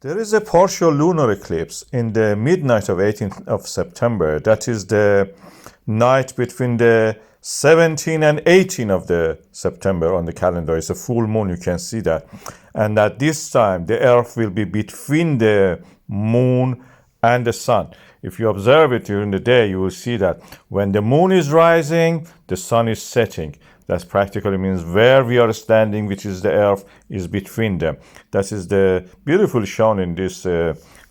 There is a partial lunar eclipse in the midnight of 18th of September. That is the night between the 17th and 18th of the September on the calendar. It's a full moon, you can see that. And at this time, the Earth will be between the moon and the sun. If you observe it during the day, you will see that when the moon is rising, the sun is setting. That practically means where we are standing, which is the Earth, is between them. That is the beautifully shown in this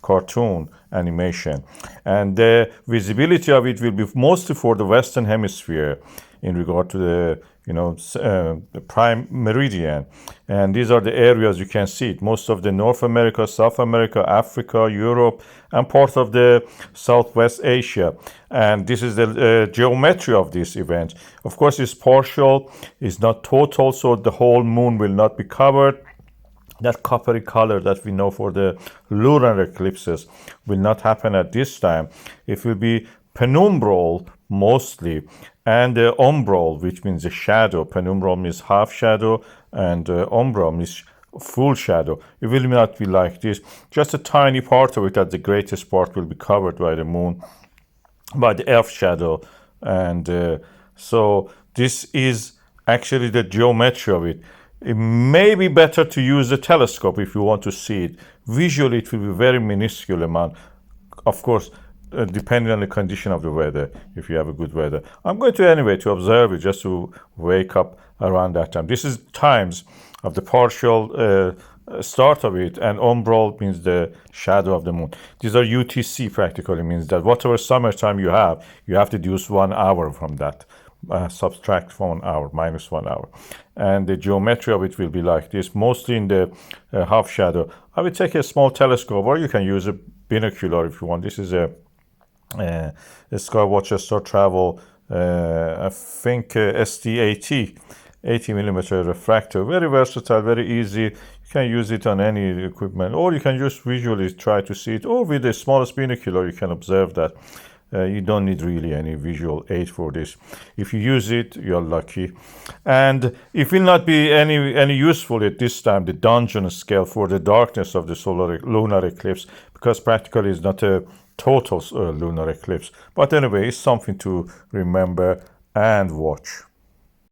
cartoon animation. And the visibility of it will be mostly for the Western Hemisphere in regard to the the prime meridian. And these are the areas you can see it. Most of the North America, South America, Africa, Europe, and part of the Southwest Asia. And this is the geometry of this event. Of course, it's partial, it's not total, so the whole moon will not be covered. That coppery color that we know for the lunar eclipses will not happen at this time. It will be penumbral mostly, and umbral, which means a shadow. Penumbral means half shadow, and umbral means full shadow. It will not be like this. Just a tiny part of it, that the greatest part will be covered by the moon, by the Earth shadow. And so this is actually the geometry of it. It may be better to use a telescope if you want to see it. Visually, it will be very minuscule amount. Of course, depending on the condition of the weather, if you have a good weather. I'm going to anyway to observe it, just to wake up around that time. This is times of the partial start of it, and umbral means the shadow of the moon. These are UTC, practically means that whatever summertime you have to deduce 1 hour from that. Subtract 1 hour, minus 1 hour. And the geometry of it will be like this, mostly in the half shadow. I will take a small telescope, or you can use a binocular if you want. This is a Skywatcher Star Travel, I think ST80, 80 millimeter refractor. Very versatile, very easy. You can use it on any equipment, or you can just visually try to see it, or with the smallest binocular you can observe that. You don't need really any visual aid for this. If you use it, you're lucky. And it will not be any useful at this time, the Dungeon scale, for the darkness of the lunar eclipse, because practically it's not a total lunar eclipse. But anyway, it's something to remember and watch.